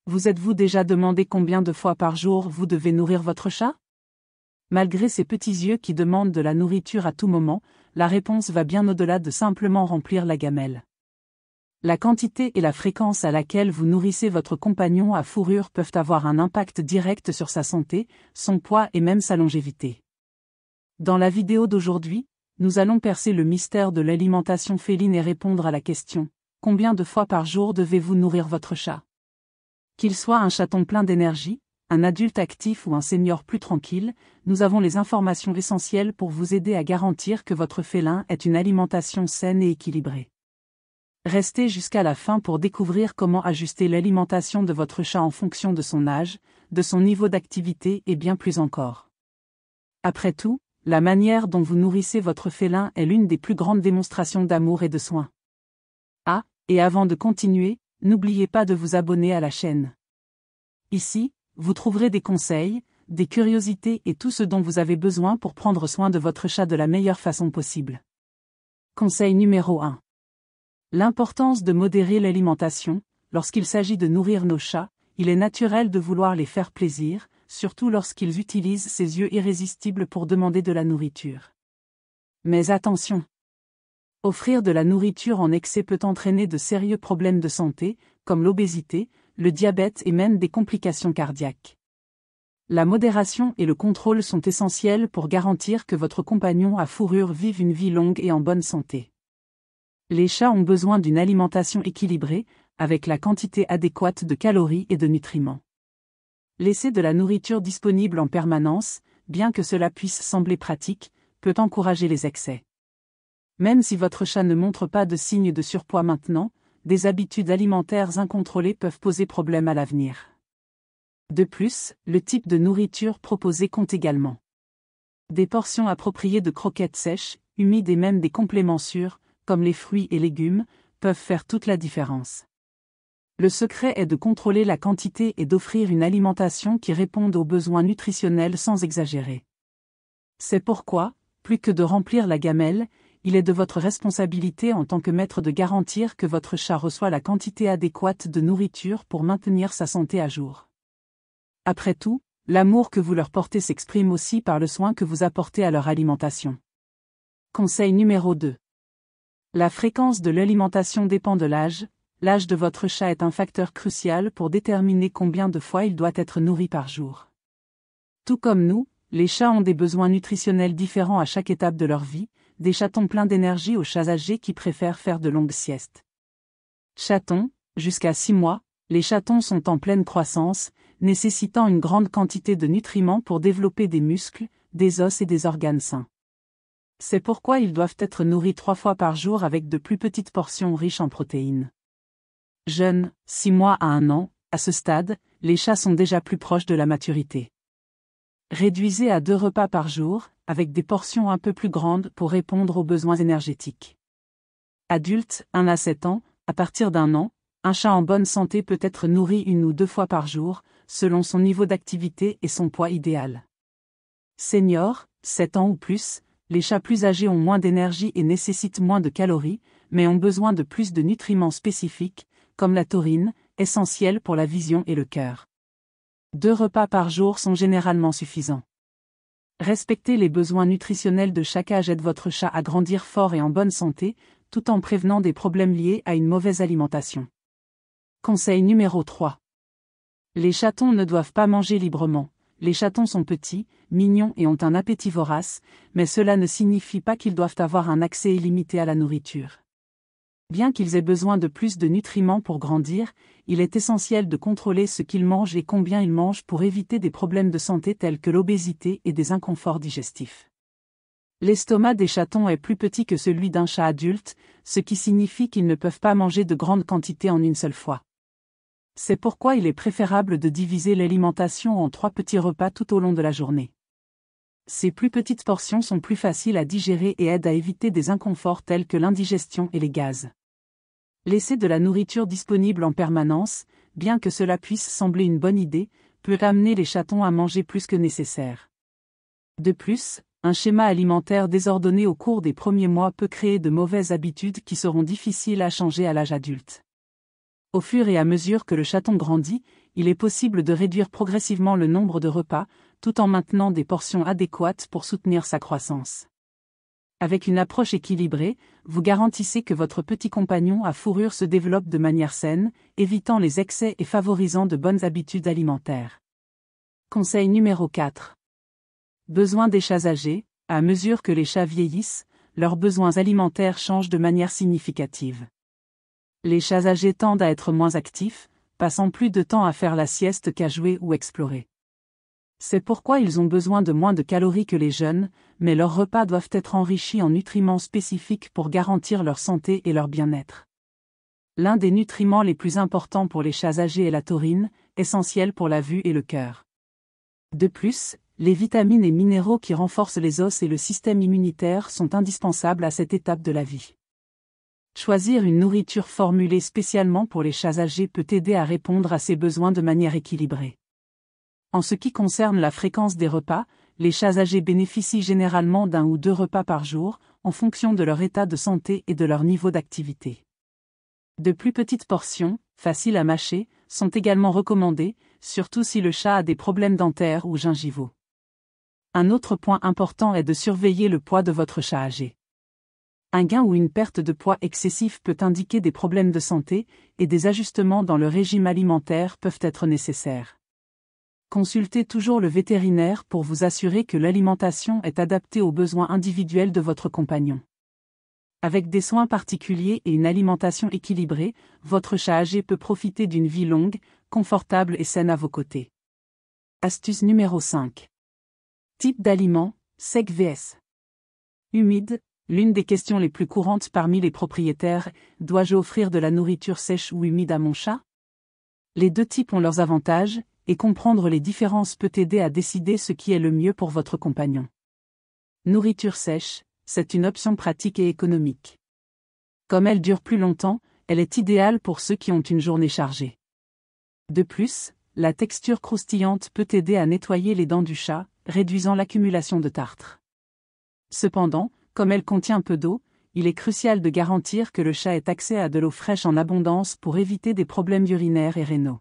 Vous êtes-vous déjà demandé combien de fois par jour vous devez nourrir votre chat? Malgré ses petits yeux qui demandent de la nourriture à tout moment, la réponse va bien au-delà de simplement remplir la gamelle. La quantité et la fréquence à laquelle vous nourrissez votre compagnon à fourrure peuvent avoir un impact direct sur sa santé, son poids et même sa longévité. Dans la vidéo d'aujourd'hui, nous allons percer le mystère de l'alimentation féline et répondre à la question: combien de fois par jour devez-vous nourrir votre chat? Qu'il soit un chaton plein d'énergie, un adulte actif ou un senior plus tranquille, nous avons les informations essentielles pour vous aider à garantir que votre félin ait une alimentation saine et équilibrée. Restez jusqu'à la fin pour découvrir comment ajuster l'alimentation de votre chat en fonction de son âge, de son niveau d'activité et bien plus encore. Après tout, la manière dont vous nourrissez votre félin est l'une des plus grandes démonstrations d'amour et de soin. Ah, et avant de continuer, n'oubliez pas de vous abonner à la chaîne. Ici, vous trouverez des conseils, des curiosités et tout ce dont vous avez besoin pour prendre soin de votre chat de la meilleure façon possible. Conseil numéro 1. L'importance de modérer l'alimentation. Lorsqu'il s'agit de nourrir nos chats, il est naturel de vouloir les faire plaisir, surtout lorsqu'ils utilisent ces yeux irrésistibles pour demander de la nourriture. Mais attention! Offrir de la nourriture en excès peut entraîner de sérieux problèmes de santé, comme l'obésité, le diabète et même des complications cardiaques. La modération et le contrôle sont essentiels pour garantir que votre compagnon à fourrure vive une vie longue et en bonne santé. Les chats ont besoin d'une alimentation équilibrée, avec la quantité adéquate de calories et de nutriments. Laisser de la nourriture disponible en permanence, bien que cela puisse sembler pratique, peut encourager les excès. Même si votre chat ne montre pas de signes de surpoids maintenant, des habitudes alimentaires incontrôlées peuvent poser problème à l'avenir. De plus, le type de nourriture proposée compte également. Des portions appropriées de croquettes sèches, humides et même des compléments sûrs, comme les fruits et légumes, peuvent faire toute la différence. Le secret est de contrôler la quantité et d'offrir une alimentation qui réponde aux besoins nutritionnels sans exagérer. C'est pourquoi, plus que de remplir la gamelle, il est de votre responsabilité en tant que maître de garantir que votre chat reçoit la quantité adéquate de nourriture pour maintenir sa santé à jour. Après tout, l'amour que vous leur portez s'exprime aussi par le soin que vous apportez à leur alimentation. Conseil numéro 2. La fréquence de l'alimentation dépend de l'âge. L'âge de votre chat est un facteur crucial pour déterminer combien de fois il doit être nourri par jour. Tout comme nous, les chats ont des besoins nutritionnels différents à chaque étape de leur vie, des chatons pleins d'énergie aux chats âgés qui préfèrent faire de longues siestes. Chatons, jusqu'à 6 mois, les chatons sont en pleine croissance, nécessitant une grande quantité de nutriments pour développer des muscles, des os et des organes sains. C'est pourquoi ils doivent être nourris 3 fois par jour avec de plus petites portions riches en protéines. Jeunes, 6 mois à 1 an, à ce stade, les chats sont déjà plus proches de la maturité. Réduisez à 2 repas par jour, avec des portions un peu plus grandes pour répondre aux besoins énergétiques. Adultes, 1 à 7 ans, à partir d'1 an, un chat en bonne santé peut être nourri 1 ou 2 fois par jour, selon son niveau d'activité et son poids idéal. Seniors, 7 ans ou plus, les chats plus âgés ont moins d'énergie et nécessitent moins de calories, mais ont besoin de plus de nutriments spécifiques, comme la taurine, essentielle pour la vision et le cœur. 2 repas par jour sont généralement suffisants. Respecter les besoins nutritionnels de chaque âge aide votre chat à grandir fort et en bonne santé, tout en prévenant des problèmes liés à une mauvaise alimentation. Conseil numéro 3. Les chatons ne doivent pas manger librement. Les chatons sont petits, mignons et ont un appétit vorace, mais cela ne signifie pas qu'ils doivent avoir un accès illimité à la nourriture. Bien qu'ils aient besoin de plus de nutriments pour grandir, il est essentiel de contrôler ce qu'ils mangent et combien ils mangent pour éviter des problèmes de santé tels que l'obésité et des inconforts digestifs. L'estomac des chatons est plus petit que celui d'un chat adulte, ce qui signifie qu'ils ne peuvent pas manger de grandes quantités en une seule fois. C'est pourquoi il est préférable de diviser l'alimentation en 3 petits repas tout au long de la journée. Ces plus petites portions sont plus faciles à digérer et aident à éviter des inconforts tels que l'indigestion et les gaz. Laisser de la nourriture disponible en permanence, bien que cela puisse sembler une bonne idée, peut amener les chatons à manger plus que nécessaire. De plus, un schéma alimentaire désordonné au cours des premiers mois peut créer de mauvaises habitudes qui seront difficiles à changer à l'âge adulte. Au fur et à mesure que le chaton grandit, il est possible de réduire progressivement le nombre de repas, tout en maintenant des portions adéquates pour soutenir sa croissance. Avec une approche équilibrée, vous garantissez que votre petit compagnon à fourrure se développe de manière saine, évitant les excès et favorisant de bonnes habitudes alimentaires. Conseil numéro 4. Besoins des chats âgés. À mesure que les chats vieillissent, leurs besoins alimentaires changent de manière significative. Les chats âgés tendent à être moins actifs, passant plus de temps à faire la sieste qu'à jouer ou explorer. C'est pourquoi ils ont besoin de moins de calories que les jeunes, mais leurs repas doivent être enrichis en nutriments spécifiques pour garantir leur santé et leur bien-être. L'un des nutriments les plus importants pour les chats âgés est la taurine, essentielle pour la vue et le cœur. De plus, les vitamines et minéraux qui renforcent les os et le système immunitaire sont indispensables à cette étape de la vie. Choisir une nourriture formulée spécialement pour les chats âgés peut aider à répondre à ces besoins de manière équilibrée. En ce qui concerne la fréquence des repas, les chats âgés bénéficient généralement d'1 ou 2 repas par jour, en fonction de leur état de santé et de leur niveau d'activité. De plus petites portions, faciles à mâcher, sont également recommandées, surtout si le chat a des problèmes dentaires ou gingivaux. Un autre point important est de surveiller le poids de votre chat âgé. Un gain ou une perte de poids excessif peut indiquer des problèmes de santé, et des ajustements dans le régime alimentaire peuvent être nécessaires. Consultez toujours le vétérinaire pour vous assurer que l'alimentation est adaptée aux besoins individuels de votre compagnon. Avec des soins particuliers et une alimentation équilibrée, votre chat âgé peut profiter d'une vie longue, confortable et saine à vos côtés. Astuce numéro 5. Type d'aliments, sec vs. humide. L'une des questions les plus courantes parmi les propriétaires, dois-je offrir de la nourriture sèche ou humide à mon chat? Les deux types ont leurs avantages, et comprendre les différences peut aider à décider ce qui est le mieux pour votre compagnon. Nourriture sèche, c'est une option pratique et économique. Comme elle dure plus longtemps, elle est idéale pour ceux qui ont une journée chargée. De plus, la texture croustillante peut aider à nettoyer les dents du chat, réduisant l'accumulation de tartre. Cependant, comme elle contient peu d'eau, il est crucial de garantir que le chat ait accès à de l'eau fraîche en abondance pour éviter des problèmes urinaires et rénaux.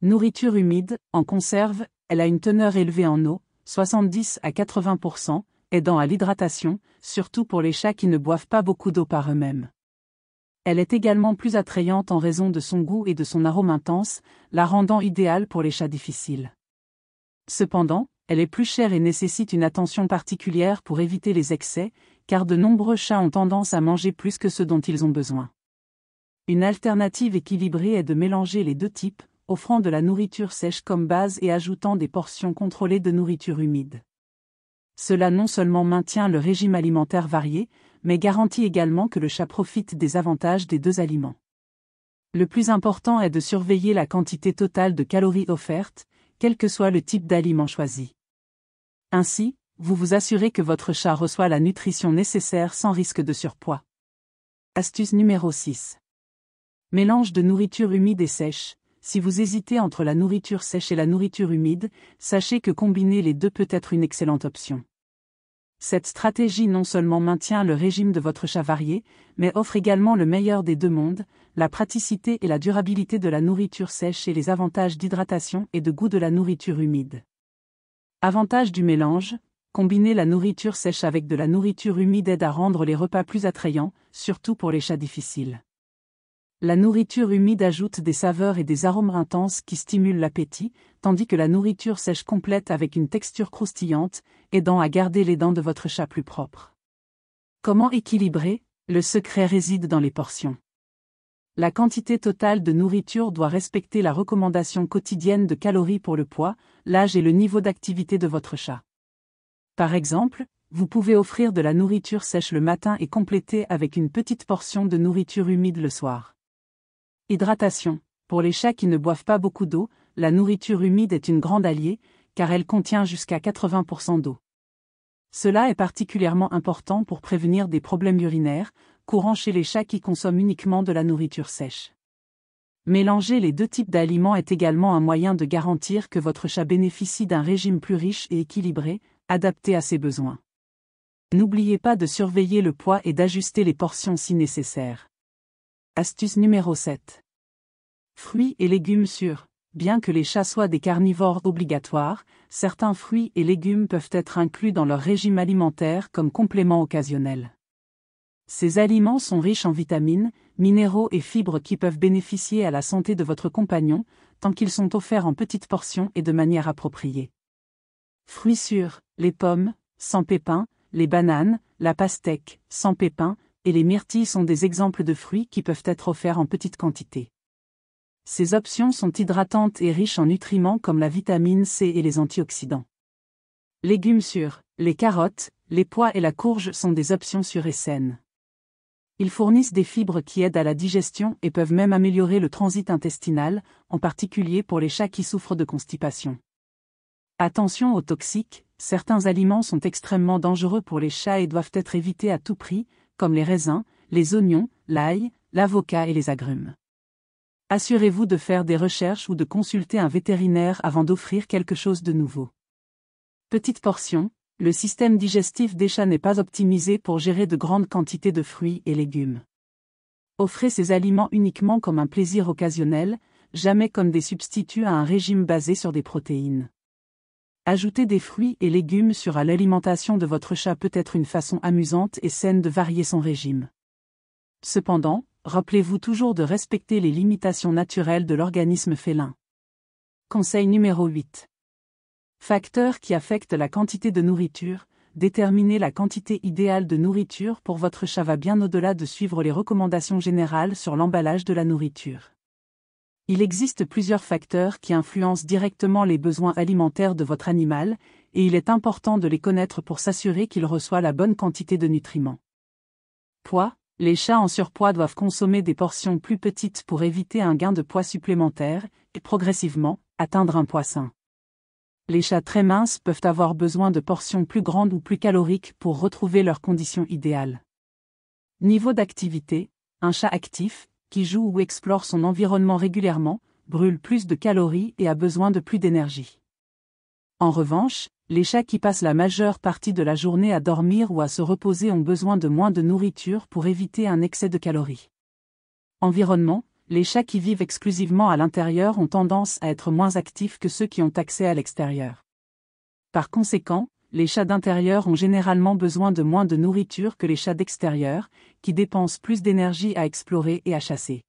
Nourriture humide, en conserve, elle a une teneur élevée en eau, 70 à 80%, aidant à l'hydratation, surtout pour les chats qui ne boivent pas beaucoup d'eau par eux-mêmes. Elle est également plus attrayante en raison de son goût et de son arôme intense, la rendant idéale pour les chats difficiles. Cependant, elle est plus chère et nécessite une attention particulière pour éviter les excès, car de nombreux chats ont tendance à manger plus que ce dont ils ont besoin. Une alternative équilibrée est de mélanger les deux types, offrant de la nourriture sèche comme base et ajoutant des portions contrôlées de nourriture humide. Cela non seulement maintient le régime alimentaire varié, mais garantit également que le chat profite des avantages des deux aliments. Le plus important est de surveiller la quantité totale de calories offertes, quel que soit le type d'aliment choisi. Ainsi, vous vous assurez que votre chat reçoit la nutrition nécessaire sans risque de surpoids. Astuce numéro 6. Mélange de nourriture humide et sèche. Si vous hésitez entre la nourriture sèche et la nourriture humide, sachez que combiner les deux peut être une excellente option. Cette stratégie non seulement maintient le régime de votre chat varié, mais offre également le meilleur des deux mondes, la praticité et la durabilité de la nourriture sèche et les avantages d'hydratation et de goût de la nourriture humide. Avantage du mélange, combiner la nourriture sèche avec de la nourriture humide aide à rendre les repas plus attrayants, surtout pour les chats difficiles. La nourriture humide ajoute des saveurs et des arômes intenses qui stimulent l'appétit, tandis que la nourriture sèche complète avec une texture croustillante, aidant à garder les dents de votre chat plus propres. Comment équilibrer? Le secret réside dans les portions. La quantité totale de nourriture doit respecter la recommandation quotidienne de calories pour le poids, l'âge et le niveau d'activité de votre chat. Par exemple, vous pouvez offrir de la nourriture sèche le matin et compléter avec une petite portion de nourriture humide le soir. Hydratation. Pour les chats qui ne boivent pas beaucoup d'eau, la nourriture humide est une grande alliée, car elle contient jusqu'à 80% d'eau. Cela est particulièrement important pour prévenir des problèmes urinaires, courants chez les chats qui consomment uniquement de la nourriture sèche. Mélanger les deux types d'aliments est également un moyen de garantir que votre chat bénéficie d'un régime plus riche et équilibré, adapté à ses besoins. N'oubliez pas de surveiller le poids et d'ajuster les portions si nécessaire. Astuce numéro 7. Fruits et légumes sûrs. Bien que les chats soient des carnivores obligatoires, certains fruits et légumes peuvent être inclus dans leur régime alimentaire comme complément occasionnel. Ces aliments sont riches en vitamines, minéraux et fibres qui peuvent bénéficier à la santé de votre compagnon, tant qu'ils sont offerts en petites portions et de manière appropriée. Fruits sûrs, les pommes, sans pépins, les bananes, la pastèque, sans pépins, et les myrtilles sont des exemples de fruits qui peuvent être offerts en petite quantité. Ces options sont hydratantes et riches en nutriments comme la vitamine C et les antioxydants. Légumes sûrs, les carottes, les pois et la courge sont des options sûres et saines. Ils fournissent des fibres qui aident à la digestion et peuvent même améliorer le transit intestinal, en particulier pour les chats qui souffrent de constipation. Attention aux toxiques, certains aliments sont extrêmement dangereux pour les chats et doivent être évités à tout prix, comme les raisins, les oignons, l'ail, l'avocat et les agrumes. Assurez-vous de faire des recherches ou de consulter un vétérinaire avant d'offrir quelque chose de nouveau. Petite portion, le système digestif des chats n'est pas optimisé pour gérer de grandes quantités de fruits et légumes. Offrez ces aliments uniquement comme un plaisir occasionnel, jamais comme des substituts à un régime basé sur des protéines. Ajouter des fruits et légumes sur à l'alimentation de votre chat peut être une façon amusante et saine de varier son régime. Cependant, rappelez-vous toujours de respecter les limitations naturelles de l'organisme félin. Conseil numéro 8. Facteurs qui affectent la quantité de nourriture. Déterminer la quantité idéale de nourriture pour votre chat va bien au-delà de suivre les recommandations générales sur l'emballage de la nourriture. Il existe plusieurs facteurs qui influencent directement les besoins alimentaires de votre animal, et il est important de les connaître pour s'assurer qu'il reçoit la bonne quantité de nutriments. Poids. Les chats en surpoids doivent consommer des portions plus petites pour éviter un gain de poids supplémentaire, et progressivement, atteindre un poids sain. Les chats très minces peuvent avoir besoin de portions plus grandes ou plus caloriques pour retrouver leur condition idéale. Niveau d'activité. Un chat actif, qui joue ou explore son environnement régulièrement, brûle plus de calories et a besoin de plus d'énergie. En revanche, les chats qui passent la majeure partie de la journée à dormir ou à se reposer ont besoin de moins de nourriture pour éviter un excès de calories. Environnement. Les chats qui vivent exclusivement à l'intérieur ont tendance à être moins actifs que ceux qui ont accès à l'extérieur. Par conséquent, les chats d'intérieur ont généralement besoin de moins de nourriture que les chats d'extérieur, qui dépensent plus d'énergie à explorer et à chasser.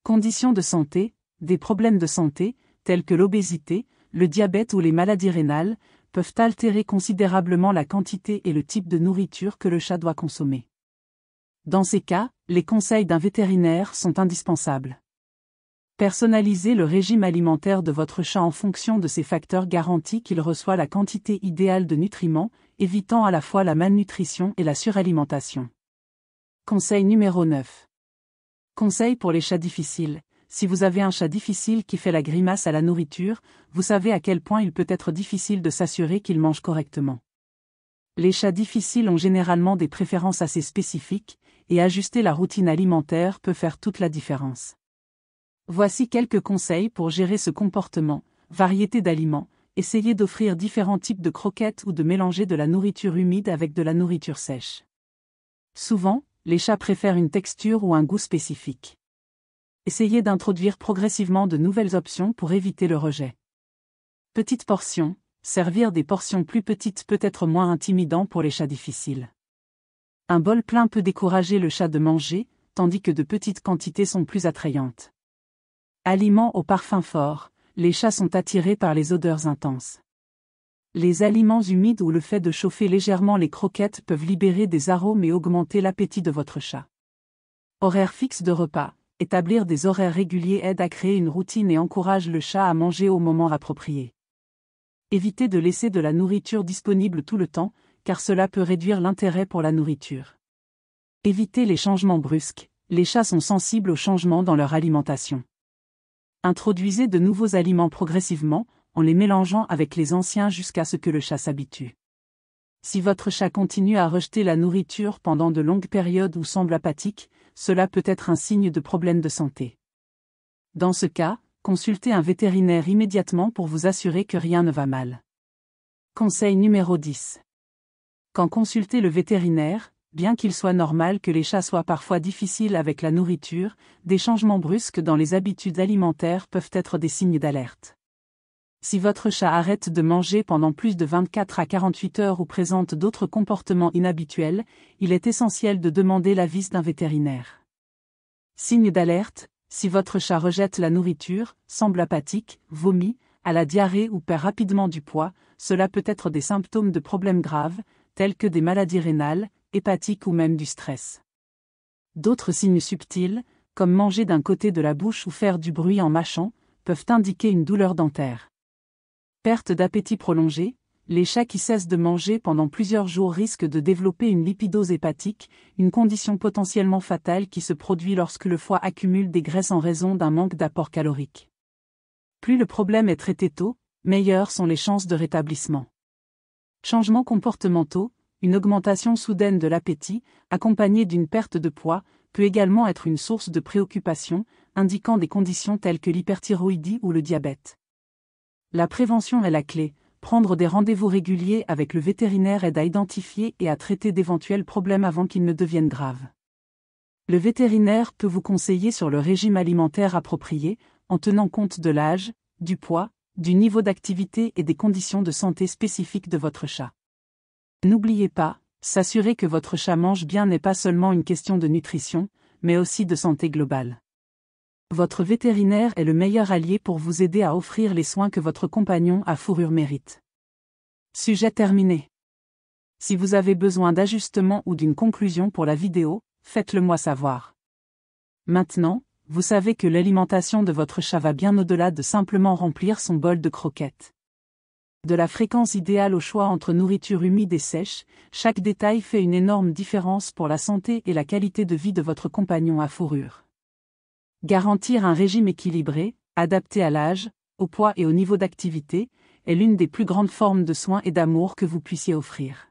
Conditions de santé. Des problèmes de santé, tels que l'obésité, le diabète ou les maladies rénales, peuvent altérer considérablement la quantité et le type de nourriture que le chat doit consommer. Dans ces cas, les conseils d'un vétérinaire sont indispensables. Personnalisez le régime alimentaire de votre chat en fonction de ces facteurs garantit qu'il reçoit la quantité idéale de nutriments, évitant à la fois la malnutrition et la suralimentation. Conseil numéro 9. Conseil pour les chats difficiles. Si vous avez un chat difficile qui fait la grimace à la nourriture, vous savez à quel point il peut être difficile de s'assurer qu'il mange correctement. Les chats difficiles ont généralement des préférences assez spécifiques, et ajuster la routine alimentaire peut faire toute la différence. Voici quelques conseils pour gérer ce comportement. Variété d'aliments. Essayez d'offrir différents types de croquettes ou de mélanger de la nourriture humide avec de la nourriture sèche. Souvent, les chats préfèrent une texture ou un goût spécifique. Essayez d'introduire progressivement de nouvelles options pour éviter le rejet. Petite portion. Servir des portions plus petites peut être moins intimidant pour les chats difficiles. Un bol plein peut décourager le chat de manger, tandis que de petites quantités sont plus attrayantes. Aliments au parfum fort. Les chats sont attirés par les odeurs intenses. Les aliments humides ou le fait de chauffer légèrement les croquettes peuvent libérer des arômes et augmenter l'appétit de votre chat. Horaire fixe de repas. Établir des horaires réguliers aide à créer une routine et encourage le chat à manger au moment approprié. Évitez de laisser de la nourriture disponible tout le temps, car cela peut réduire l'intérêt pour la nourriture. Évitez les changements brusques. Les chats sont sensibles aux changements dans leur alimentation. Introduisez de nouveaux aliments progressivement, en les mélangeant avec les anciens jusqu'à ce que le chat s'habitue. Si votre chat continue à rejeter la nourriture pendant de longues périodes ou semble apathique, cela peut être un signe de problème de santé. Dans ce cas, consultez un vétérinaire immédiatement pour vous assurer que rien ne va mal. Conseil numéro 10. Quand consulter le vétérinaire, Bien qu'il soit normal que les chats soient parfois difficiles avec la nourriture, des changements brusques dans les habitudes alimentaires peuvent être des signes d'alerte. Si votre chat arrête de manger pendant plus de 24 à 48 heures ou présente d'autres comportements inhabituels, il est essentiel de demander l'avis d'un vétérinaire. Signe d'alerte, si votre chat rejette la nourriture, semble apathique, vomit, a la diarrhée ou perd rapidement du poids, cela peut être des symptômes de problèmes graves, tels que des maladies rénales, hépatiques ou même du stress. D'autres signes subtils, comme manger d'un côté de la bouche ou faire du bruit en mâchant, peuvent indiquer une douleur dentaire. Perte d'appétit prolongée, les chats qui cessent de manger pendant plusieurs jours risquent de développer une lipidose hépatique, une condition potentiellement fatale qui se produit lorsque le foie accumule des graisses en raison d'un manque d'apport calorique. Plus le problème est traité tôt, meilleures sont les chances de rétablissement. Changements comportementaux, une augmentation soudaine de l'appétit, accompagnée d'une perte de poids, peut également être une source de préoccupation, indiquant des conditions telles que l'hyperthyroïdie ou le diabète. La prévention est la clé. Prendre des rendez-vous réguliers avec le vétérinaire aide à identifier et à traiter d'éventuels problèmes avant qu'ils ne deviennent graves. Le vétérinaire peut vous conseiller sur le régime alimentaire approprié, en tenant compte de l'âge, du poids, du niveau d'activité et des conditions de santé spécifiques de votre chat. N'oubliez pas, s'assurer que votre chat mange bien n'est pas seulement une question de nutrition, mais aussi de santé globale. Votre vétérinaire est le meilleur allié pour vous aider à offrir les soins que votre compagnon à fourrure mérite. Sujet terminé. Si vous avez besoin d'ajustements ou d'une conclusion pour la vidéo, faites-le moi savoir. Maintenant, vous savez que l'alimentation de votre chat va bien au-delà de simplement remplir son bol de croquettes. De la fréquence idéale au choix entre nourriture humide et sèche, chaque détail fait une énorme différence pour la santé et la qualité de vie de votre compagnon à fourrure. Garantir un régime équilibré, adapté à l'âge, au poids et au niveau d'activité, est l'une des plus grandes formes de soins et d'amour que vous puissiez offrir.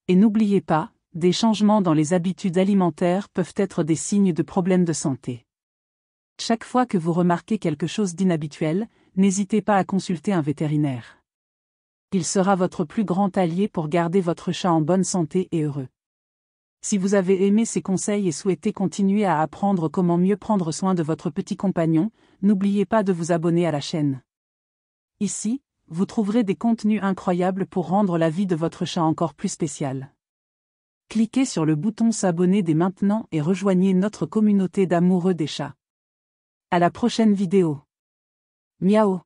Et n'oubliez pas, des changements dans les habitudes alimentaires peuvent être des signes de problèmes de santé. Chaque fois que vous remarquez quelque chose d'inhabituel, n'hésitez pas à consulter un vétérinaire. Il sera votre plus grand allié pour garder votre chat en bonne santé et heureux. Si vous avez aimé ces conseils et souhaitez continuer à apprendre comment mieux prendre soin de votre petit compagnon, n'oubliez pas de vous abonner à la chaîne. Ici, vous trouverez des contenus incroyables pour rendre la vie de votre chat encore plus spéciale. Cliquez sur le bouton s'abonner dès maintenant et rejoignez notre communauté d'amoureux des chats. À la prochaine vidéo. Miaou.